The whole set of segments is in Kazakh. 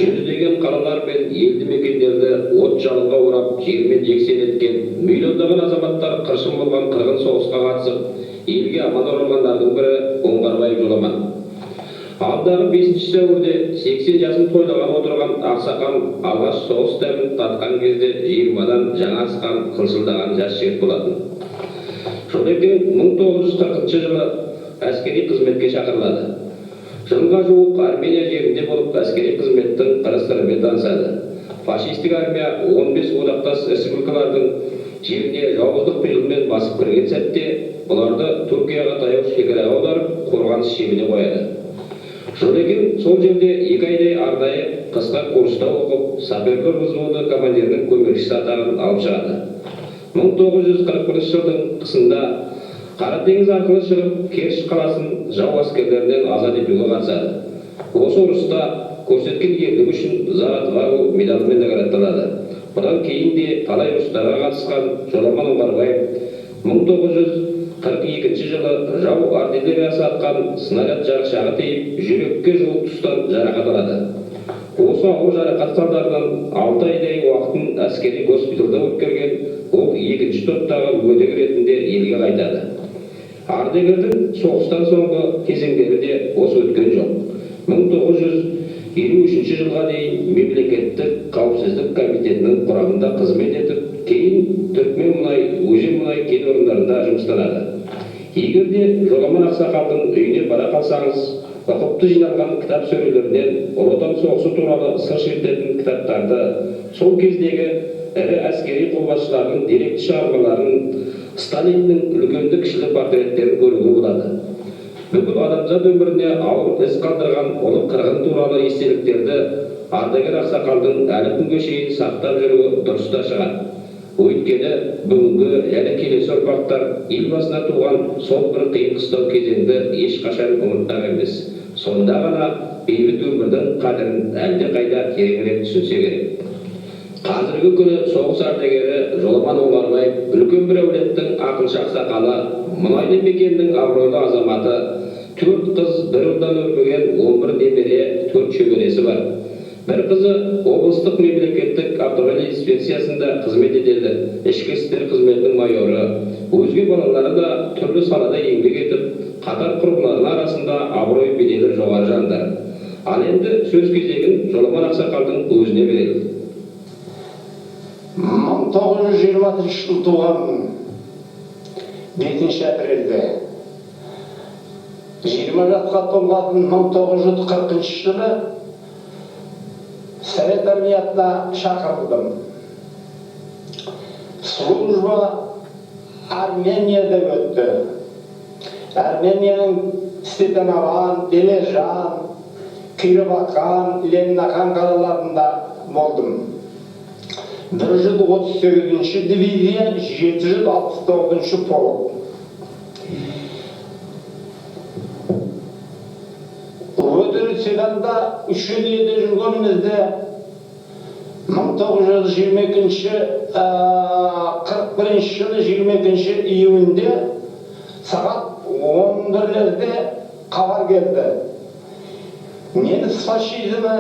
жүздеген қалалар мен елді мекендерді от жалынға орап жермен жексен еткен миллиондаған азаматтар қыршын болған қырғын соғысқа қатысып, елге аман оралғандардың бірі Оңғарбаев Жоламан. Алдағы 5 сәуірде 80 жасын тойлаған отырған ақсақал алғаш соғыс дәмін татқан кезде 20-дан жаңа асқан қылшылдаған жас жігіт болатын. Жолекең 1940 жылы әскери қызметке шақырылады. Жылға жуық Армения жерінде болып әскери қызметтің қыр-сырымен танысады. Фашистік армия 15 одақтас республикалардың жеріне жауыздық пиғылмен басып кірген сәтте, бұларды Түркияға таяу шекараға аударып, қорғаныс шебіне қояды. Жолекең сол жерде 2 айдай арнайы қысқа курста оқып, саперлер взводы командирінің көмекшісі атағын алып шығады. 1941 жылдың қысында Қара теңіз арқылы шығып, Керчь қаласын жау әскерлерінен азат етуге қатысады. Осы ұрыста көрсеткен ерлігі үшін За отвагу медалімен наградталады. Бұдан кейін де талай ұрыстарға қатысқан Жоламан Оңғарбаев 1942 жылы жау артиллериясы атқан снаряд жарықшағы тиіп, жүрекке жуық тұстан жарақат алады. Осы ауыр жарақат салдарынан 6 айдай уақытын әскери госпиталда өткерген, ол 2-ші топтағы мүгедек ретінде елге қайтады. Ардагердің соғыстан соңғы кезеңдері де осы өткен жоқ. 1953 жылға дейін мемлекеттік қауіпсіздік комитетінің құрамында қызмет етіп, кейін Түркмен мұнай, Өзен мұнай кен орындарында жұмыстанады. Егер де Жоламан ақсақалдың үйіне бара қалсаңыз, ұқыпты жиналған кітап сөрелерінен Ұлы Отан соғысы туралы сыр шертетін кітаптарды, сол кездегі ірі әскери қолбасшылардың деректі шығармаларын, Сталиннің үлкенді кішілі портреттерін көруге болады. Бүкіл адамзат өміріне ауыр із қалдырған ұлы қырғын туралы естеліктерді ардагер ақсақалдың әлі күнге шейін сақтап жүруі дұрыс та шығар. Өйткені бүгінгі және келесі ұрпақтар ел басына туған сол бір қиын қыстау кезеңді ешқашан ұмытар емес. Сонда ғана бейбіт өмірдің қадірін әлдеқайда тереңірек түсінсе керек. Қазіргі күні соғыс ардагері Жоламан Оңғарбаев үлкен бір әулеттің ақылшы ақсақалы, мұнайлы мекеннің абыройлы азаматы, 4 қыз, 1 ұлдан өрбіген 11 немере, 4 шөбересі бар. Бір қызы облыстық мемлекеттік автомобиль инспекциясында қызмет етеді, ішкі істер қызметінің майоры. Өзге балалары да түрлі салада еңбек етіп, қатар құрбыларының арасында абырой беделі жоғары жандар. Ал енді сөз кезегін Жоламан ақсақалдың өзіне береді. 1920 жыл туғанмын, 5 апрельде. 20 жасқа толған 1940 жылы Совет армиясына шақырылдым. Служба Арменияда өтті. Арменияның Степанован, Бележан, Кировакан, Леннахан қалаларында болдым. 138 дивизия, 769 полк. Өтірсеганда 3 елде жүргенімізде 1941 жылы 22 июньде сағат 11-лерде хабар келді. Неміс фашизмі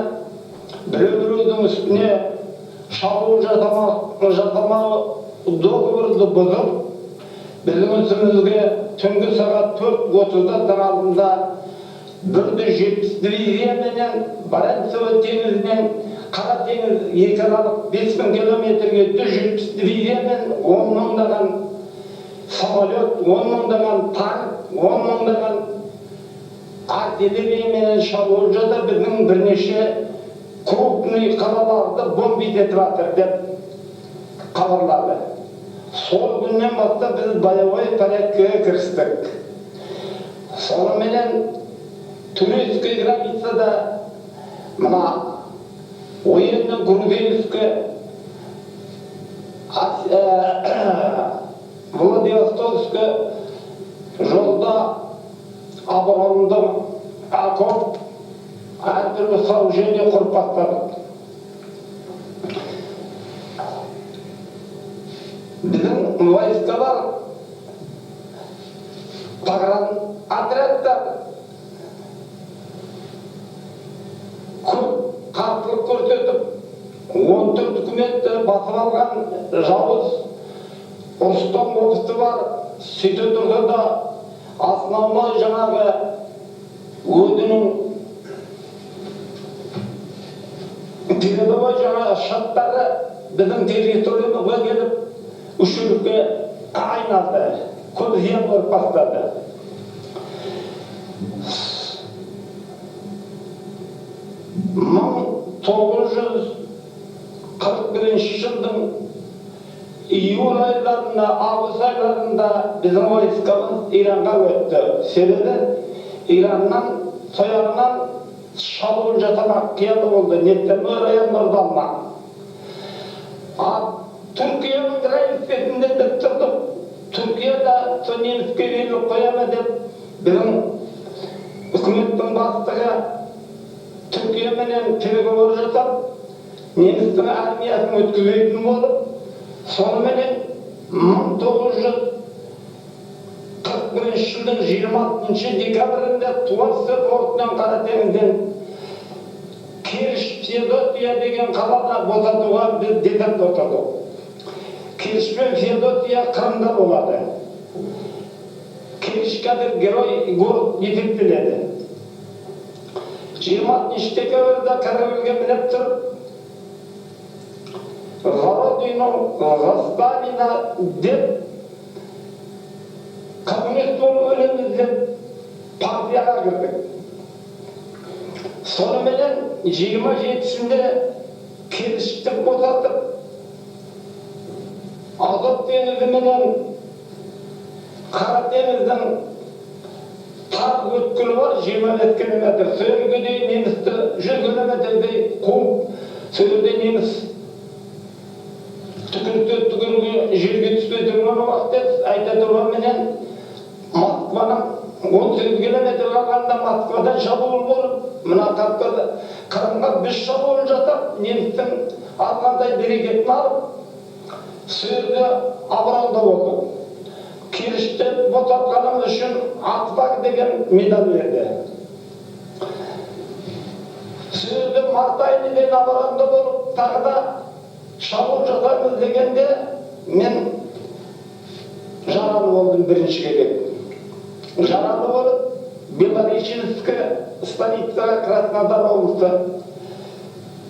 біреу-біреудің үстіне шабуыл жасамау договорды бұзып, біздің үстімізге түнгі сағат 4:30-да таң алдында 170 дивизия менен Баренцево теңізінен Қара теңіз 2 аралық 5000 километрге 170 дивизия мен 10 мыңдаған самолет, 10 мыңдаған танк, 10 мыңдаған артиллерия менен шабуыл жасап, біздің бірнеше крупный қалаларды бомбить етіп жатыр деп хабарлады. Сол күннен бастап біз боевой порядкіге кірістік. Соныменен турецкий границада мына военно-грузинский Владивостокский жолда оборонды окоп әртүрлі сооружение құрып бастадық. Біздің войскалар погран отрядтар көп қарсылық көрсетіп, 14 үкіметті басып алған жауыз Рустам офысы бар, сөйте тұрса да основной жаңағы өзінің передовой жаңағы шарттары біздің территориямызға келіп үшілікке айналды, көп зиян көріп бастады. Мың 941 жылдың июль айларында, август айларында біздің войскамыз Иранға өтті. Себебі Ираннан сояғынан шабуыл жасамақ қиялы болды. Нефтяной райондардан. Түркияның границасында біз тұрдық. Түркияда сол неміске беріліп қоямы деп біздің үкіметтің бастығы Түркияменен переговор жасап, немістің армиясын өткізбейтін болып, сонымен 1941 жылдың 26 декабрінде Туапсе портынан Қара теңізден Керчь Феодосия деген қалада босатуға біз дедіп отырдық. Керчь пен Феодосия Қырымда болады. Керчь қазір герой город есептеледі. 26 декабрьда каравелге мініп тұрып, Городину Заставина деп коммунист болып өлеміз деп партияға кірдік. Соныменен 27-сінде Керчьті босатып, Азов теңізі менен Қара теңіздің тар өткілі бар 25 километр. Сөйлге дейін немісті 100 километрдей қуып, сөйлде неміс түгілге жерге түспей тұрған уақыт айта тұрған менен Москваның 18 километр қалғанда Москвадан шабуыл болып, мына Қырымға біз шабуыл жасап, немістің алғандай берекетін алып, сөзді Абыралда болдық. Керчьті босатқанымыз үшін Атбақ деген медаль берді. Сөзді март айында Абыралда болып, тағы да шабуыл жасаймыз дегенде мен жаралы болдым бірінші келіп. Жаралы болып, Белореченскі станицаға Краснодар облысы.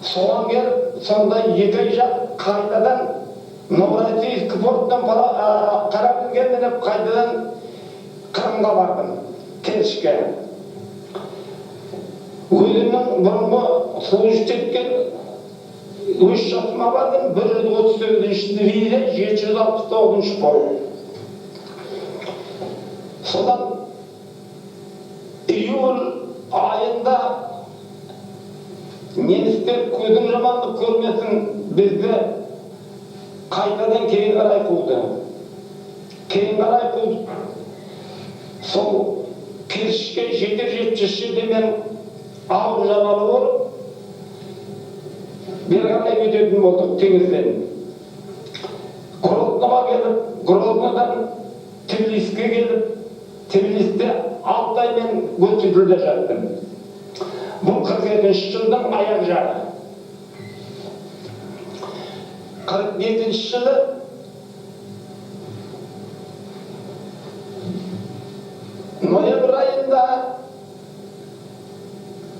Соған келіп, сонда 2 ай жақ қайтадан Новороссийск портынан Қарабілге мініп қайтадан Қырымға бардым, Керчьге. Өзімнің бұрынғы служить еткен өз жасыма бардым, 138-ші дивизия, 769-ші полк. Содан июль айында немістер көзің жамандық көрмесін бізді қайтадан кейін қарай қуды. Сол Керчьге 770-ші мен ауыр жаралы болып, бері қарай өтетін болдық теңізден. Грозноға келіп, Грознодан Тбилиске келіп, Тбилисте 6 ай мен госпитальда жаттым. Бұл 42-ші жылдың аяқ жағы. 42-ші жылы ноябрь айында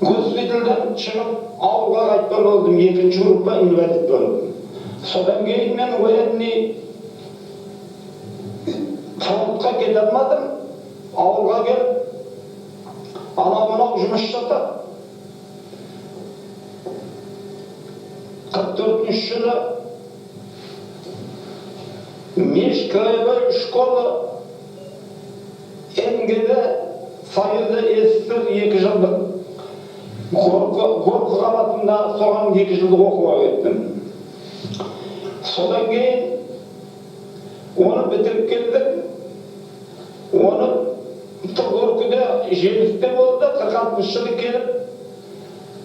госпитальдан шығып ауылға қайтқан болдым, 2-ші группа инвалид болып. Содан кейін мен военный фронтқа кете алмадым, ауылға келіп, анау-мынау жұмыс жасап, 44-ші жылы Межкраевой школы МГД Союзы СССР 2 жылдық Горқы қаласында соған 2 жылдық оқуға кеттім. Содан кейін оны бітіріп келдік. Оны Горкыда жемісте болды, 46 жылы келіп,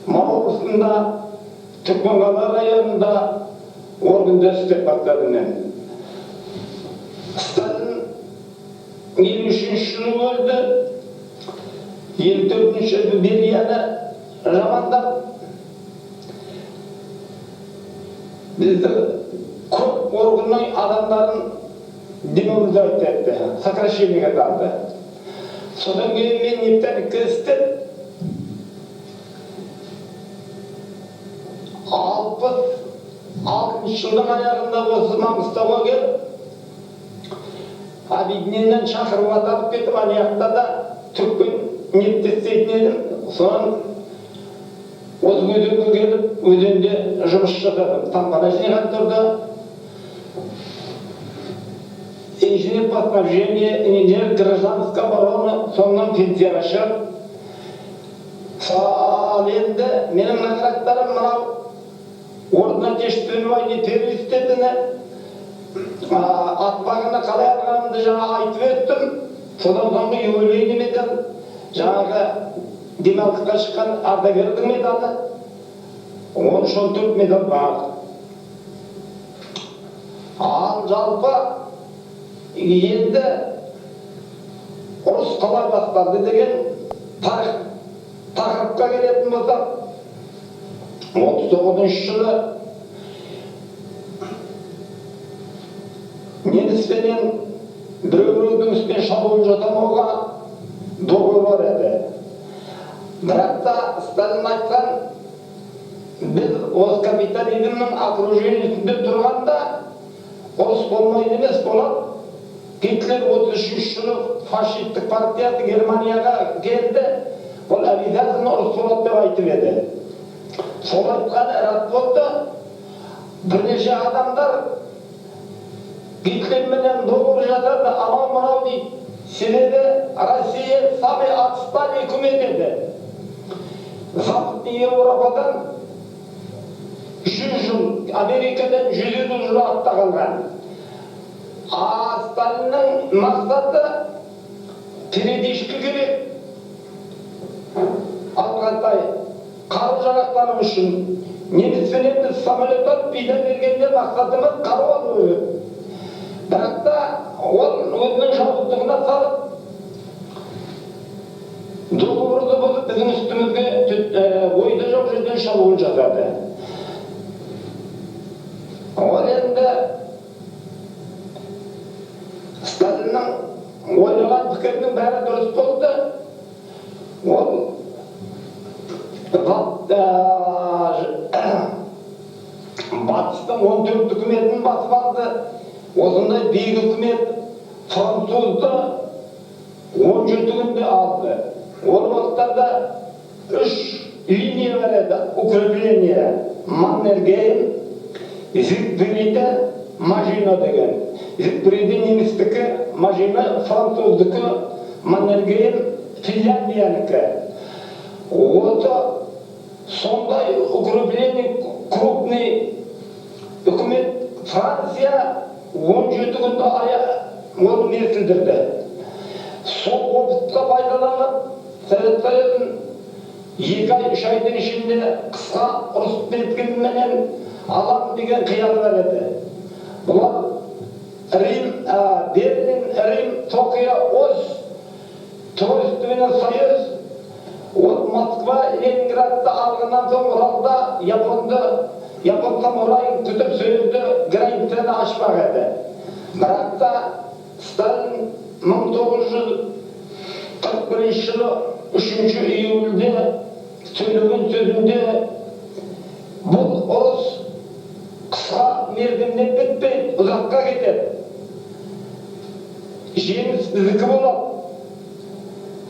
Мал облысында, Түркменқала районында органда істеп бастадым мен. Сталин 53 жылы өлді, 54-ші Берияны жамандап, бізді көп органның адамдарын демобилизация етті, сокращениеге салды. Содан кейін мен нефтяникке істеп 66 жылдың аяғында осы Маңғыстауға келіп, объединениеден шақырып аталып кетіп, ана жақта да түрікпен нефть істейтін едім. Содан осы өзенге келіп, өзенде жұмыс жасадым. Тампонажный конторда инженер по снабжению, инженер гражданской обороны, соңынан пенсияға шығып, сол енді менің наградтарым мынау орнына отечественный террористеріне атпағына қалай алғанымды жаңа айтып өттім. Содан соңғы юбилейный медаль, жаңағы демалысқа шыққан ардагердің медалы, 13-14 медаль бар. Ал жалпы енді ұрыс қалай басталды деген тақырыпқа келетін болсақ, 39 жылы неміспенен біреудің үстіне шабуыл жасамауға договор бар еді. Бірақ та Сталин айтқан, біз осы капитализмнің окружениесінде тұрғанда ұрыс болмайды емес болады. Гитлер 33 жылы фашистік партиясы Германияға келді, ол обязательно ұрыс болады деп айтып еді. Сол айтқан рас болды. Бірнеше адамдар Гитлерменен договор жасады, анау-мынау дейді. Себебі Россия самый отсталый үкімет еді. Западный Европадан 100 жыл, Америкадан 150 жыл артта қалған. Сталиннің мақсаты передышка керек. Алғандай қару-жарақтану үшін неміспенен біз самолет алып бида бергенде мақсатымыз қару алу. Бірақ та ол өзінің жауыздығына салып, договорды бұзып біздің үстімізге ойда жоқ жерден шабуыл жасады. Ол енді Сталиннің ойлаған пікірінің бәрі дұрыс болды. Ол батыстың 14 үкіметін басып алды. Осындай биік үкімет французды 17 күнде алды. Ол уақыттарда 3 линия бар еді, укрепление. Маннергейм, Зигфрида, Мажино деген. Зигфрида немістікі, Мажино француздікі, Маннергейм Финляндиянікі. Осы сондай укрепление крупный үкімет Франция 17 күнді оны мерзілдірді. Сол опытқа пайдаланып, Совет Союзын 2 ай, 3 айдың ішінде қысқа ұрыс бергенменен алам деген қиялы бар еді. Бұлар Берлин, Рим, Токио, Оз, Тройственный союз, Москва, Ленинградты алғаннан соң Уралда Япон самурайын күтіп сөйді, границаны ашпақ еді. Бірақ та Сталин 1941 жылы 3 июльде сөйлеген сөзінде бұл ұрыс қысқа мерзімде бітпей ұзаққа кетеді. Жеңіс біздікі болады.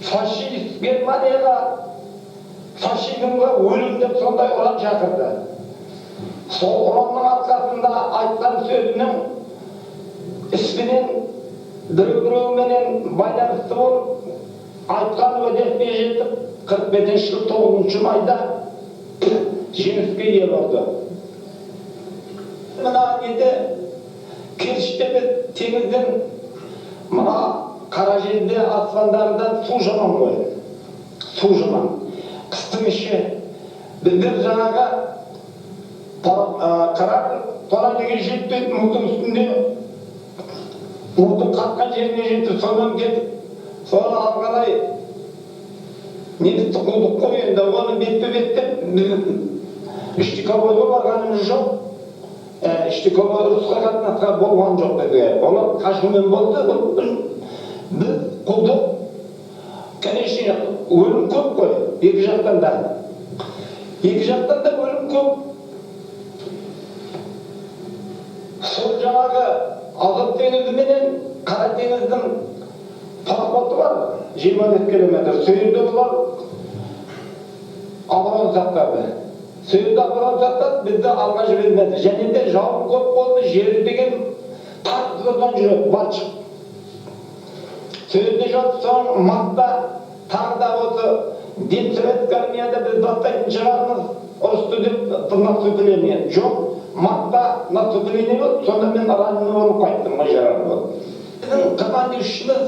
Фашист Германияға, фашизмға өлім деп сондай ұран шақырды. Сол ұранның арқасында айтқан сөзінің іспенен біреу-біреуменен байланысты болып, айтқан уәдесіне жетіп, 45 жыл 9 майда жеңіске ие болды. Мына неде Керчьте біз теңізден мына қара жерде аспандардан су жаман ғой. Су жаман. Қыстың іші біздер жаңағы параметрге жетпейді, мұздың үстінде мұздың қатқан жеріне жетіп, сонан кетіп, соны алғарай немісті қудық қой енді, оны бетпе-беттеп Штиковойға барғанымыз жоқ. Иштикова ұрысқа қатынасқан болған жоқ бізге. Олар қашумен болды. Біз құлдық. Конечно, өлім көп қой, екі жақтан да. Екі жақтан да өлім көп. Сол жаңағы Азов теңізі менен Қара теңіздің пароходы бар, 25 километр. Сөйірді олар абырон сақтады. Сөйірді абырон сақтады, бізді алға жібермеді. Және де жауын көп болды, жері деген тартыдан жүреді, балшық. Сөйірді жатып соң мақта тағы да осы Демсоветск армияда біз бастайтын шығармыз, ұрысты деп наступление. Жоқ, мақта наступление болды, сонда мен раненый болып қайттым, жарар болды. Біздің командующіміз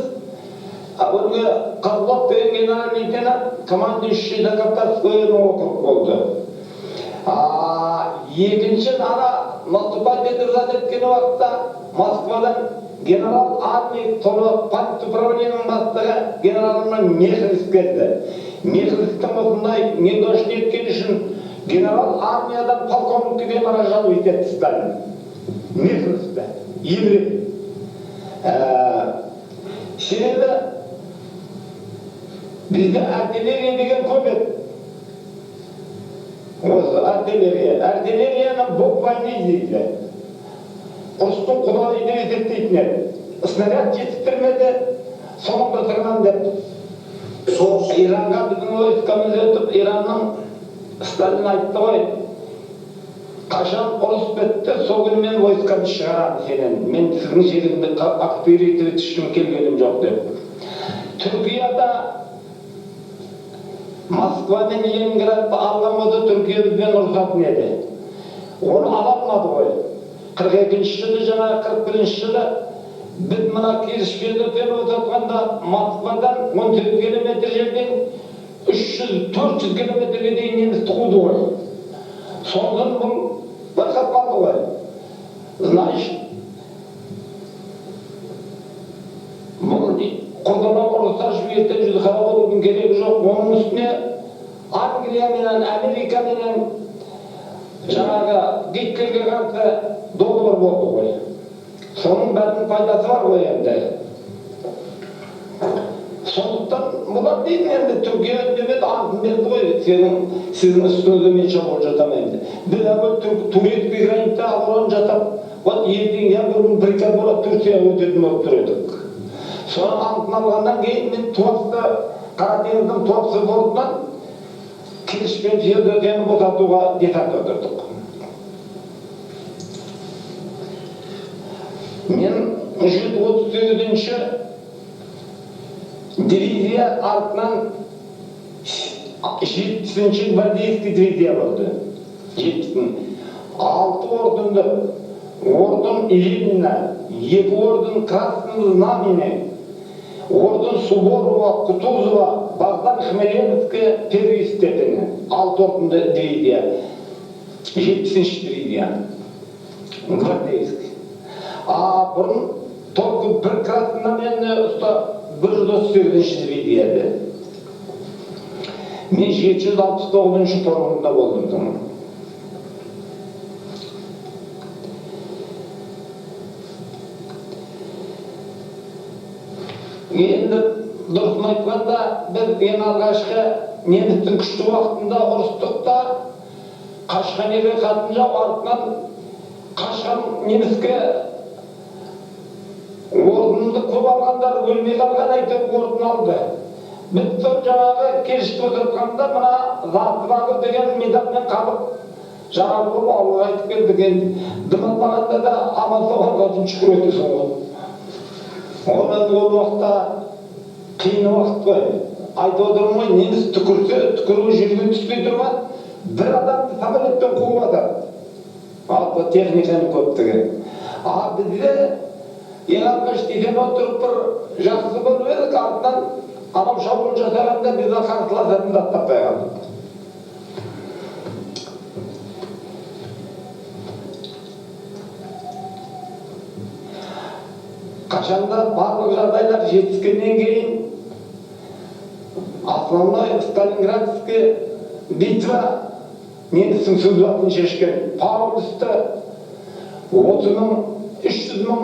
Абырғы Қазлов деген генерал лейтенант командующий Закавказского округ болды. Екінші ана наступать еткен уақытта Москвадан генерал армия партия управлениенің бастығы генералына Мехлис келді. Мехлистің осындай недошын еткен үшін генерал армиядан полковникке де маражал етеді Сталин. Мехлисті, еврей. Себебі бізде артиллерия деген көп еді. Осы артиллерияны бог войны дейді. Ұрыстың құдайы деп есептейтін еді. Снаряд жетістірмеді, соңында тұрған деп. Иранға біздің войскамыз өтіп, Иранның Сталин айтты ғой, қашан ұрыс бітті, сол күні мен войскамды шығарады сенен. Мен сіздің жеріңді оккупировать етіп үшін келгенім жоқ деп. Түркияда Москва мен Ленинградты алған болса Түркия бізбен ұрысатын еді. Оны ала алмады ғой. 42-ші жылы, жаңағы 41-ші жылы біз мына келіспеуден өтіп Москвадан 14 километр жерден 300-400 километрге дейін немісті қуды ғой. Соңдан бұл байқап қалды ғой. Значит, бұл қолданған ұрыстар жүйеттен жүзі қара болудың керегі жоқ. Оның үстіне Англия менен Америка менен жаңағы Гитлерге қарсы договор болды ғой. Соның бәрінің пайдасы бар ғой енді. Сондықтан бұлар дейін енді Түркия үндемеді, антын берді ғой, сіздің үстіңізде мен шабуыл жатамын. Біз әуел турецкий граница алған жатып, вот ертең я бұрын приказ болады Түркия өтетін болып тұр едік. Соның антын алғаннан кейін мен Туапсты, Қара теңіздің Туапсы бортынан келіспен Феодосияны босатуға десант отырдық. Мен 138-ші дивизия артынан 70-ші гвардейский дивизия болды. 70-дің 6 ордынды, ордын Ленина, 2 ордын Красный Знамени, ордын Суворова, Кутузова, Богдан Хмелевская, первый степени, 6 ордынды дивизия, 70-ші дивизия, гвардейский. Бұрын только бір Красный Знамени ұста 138-ші дивизияды. Мен 769-ші полкында болдым. Енді дұрысын айтқанда, біз ең алғашқы немістің күшті уақытында ұрыстықта Қашқанеге қатын жау артынан Қашқан неміске орнымды көп алғандар өлмей қалған айтып орын алды. Біз сол жаңағы келісіп отырғанда мына Затыбағы деген медалмен қалып жаралы болып ауылға айтып келдік. енді дыматпағанда да аман соғанға үшін шүкір етесің ғой. Ол уақытта қиын уақыт қой. Айтып отырмын ғой, неміс түкірсе түкіруі жерге түспей тұрған бір адамды самолеттен қуып атады. Алпы техниканы көптігі. Бізде ең алғаш деген отырып бір жақсы болып едік, артынан анау шабуыл жасағанда бізді қарсыласатын да таппай қалдық. Қашанда барлық жағдайлар жетіскеннен кейін основной Сталинградский битва немістің судьбасын шешкен. Паулюсты 30 мың, 300 мың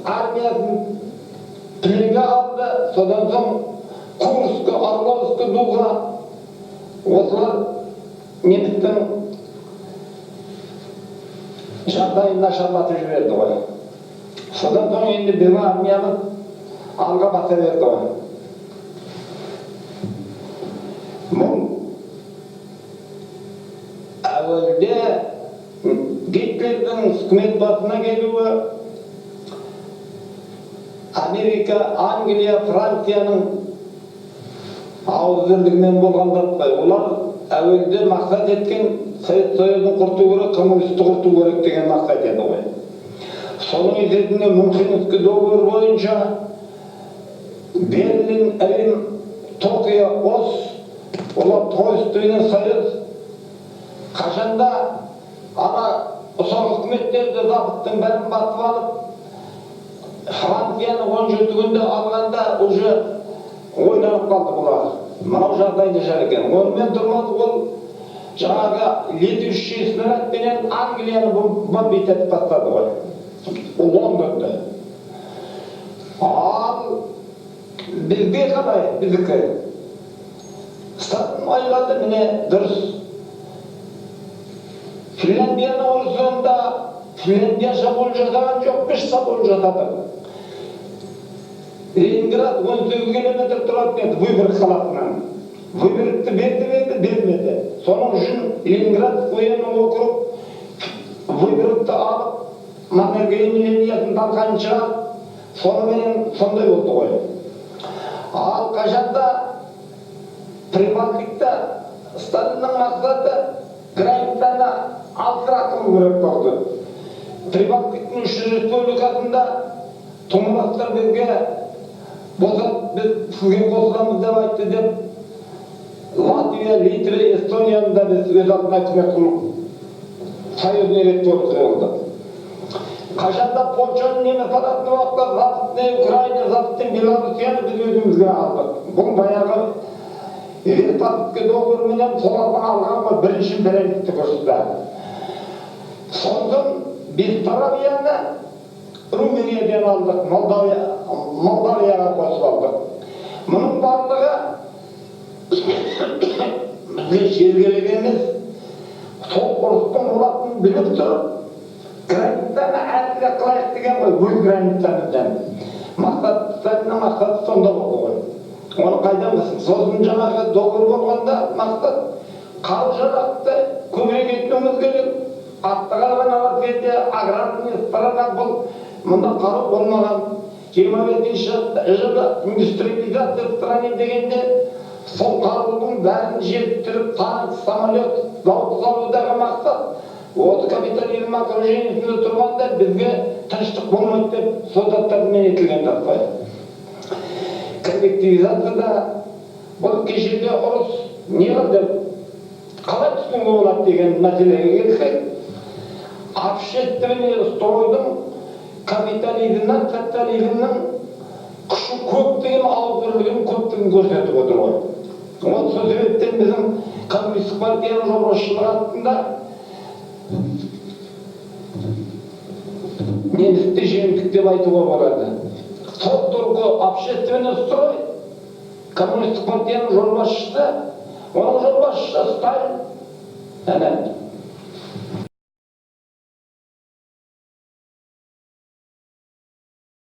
армиясын пленге алды, содан соң Курскы, Орловскі, Дуға осылар немістің жағдайын нашарлатып жіберді ғой. Содан соң енді біздің армиямыз алға баса берді ғой. Әуелде Гитлердің үкімет басына келуі Америка, Англия, Францияның ауызбірлігімен болғандар ғой. Олар әуелде мақсат еткен Совет Союзын құрту керек, коммунисті құрту керек деген мақсат еді ғой. Соның есебінде Мюнхенский договор бойынша Берлин, Рим, Токио, Осло, олар Тройственный союз қашанда ана ұсақ үкіметтерді западтың бәрін басып алып, Францияны 17 күнде алғанда уже ойланып қалды бұлар. Мынау жағдайда жар екен. Онымен тұрмады, ол жаңағы летуший снарядпенен Англияны бомбить етіп тастады ғой. Лондонды. Ал бізге қалай, біздікі? Статын ойлады, міне дұрыс. Финляндияны ұрысында Финляндия шабуыл жасаған жоқ, біз шабуыл жасадық. Ленинград 18 километр тұратын еді Выборг қаласынан. Выборгті бермеді. Соның үшін Ленинград военный округ Выборгті алып, Маннергейм линиясын талқан шығарып, сонымен сондай болды ғой. Ал қашанда Прибалтикта Сталиннің мақсаты границаны алсырату керек болды. Прибалтиктің 3 республикасында Томалақтар бізге босап, біз сізге қосыламыз деп айтты деп, Латвия, Литва, Эстонияны да біз өз алдына үкіметтің союзный республика болды. Қашанда Польшаны неміс алатын уақытта Западный Украина, Западный Белоруссияны біз өзімізге алдық. Бұл баяғы Версальский договорменен солардан алған ғой бірінші перелікті көрсетті. Сондықтан Бессарабияны Румыниядан алдық, Молдавияға қосып алдық. Мұның барлығы бізге жергілік емес, сол ұрыстың болатынын біліп тұрып, границаны әртілі қылайық деген ғой, өз границамыздан. Сталиннің мақсаты сонда болды ғой. Оны қайдан білсін? Сосын жаңағы доғыр болғанда мақсат қару-жарақты көбірек етуіміз керек. Аттығарған алат кезде аграрный страна бұл мұнда қару болмаған. 25 жылы индустриализация в стране дегенде сол қарудың бәрін жеттіріп, танк, самолет, зауыт салудағы мақсат осы капитализм окружениесінде тұрғанда бізге тыныштық болмайды деп солдаттармен етілген таппай. Коллективизацияда бұл кешеде ұрыс неғылды қалай түсінуге болады деген мәселеге келсек, общественный стройдың капитализмнен социализмнің күші көптігін, ауызбірлігін көптігін көрсетіп отыр ғой. Осы себептен біздің коммунистік партияның жолбасшылығы астында немісті жеңдік деп айтуға болады. Сол тұрғы общественный строй коммунистік партияның жолбасшысы, оның жолбасшысы Сталин.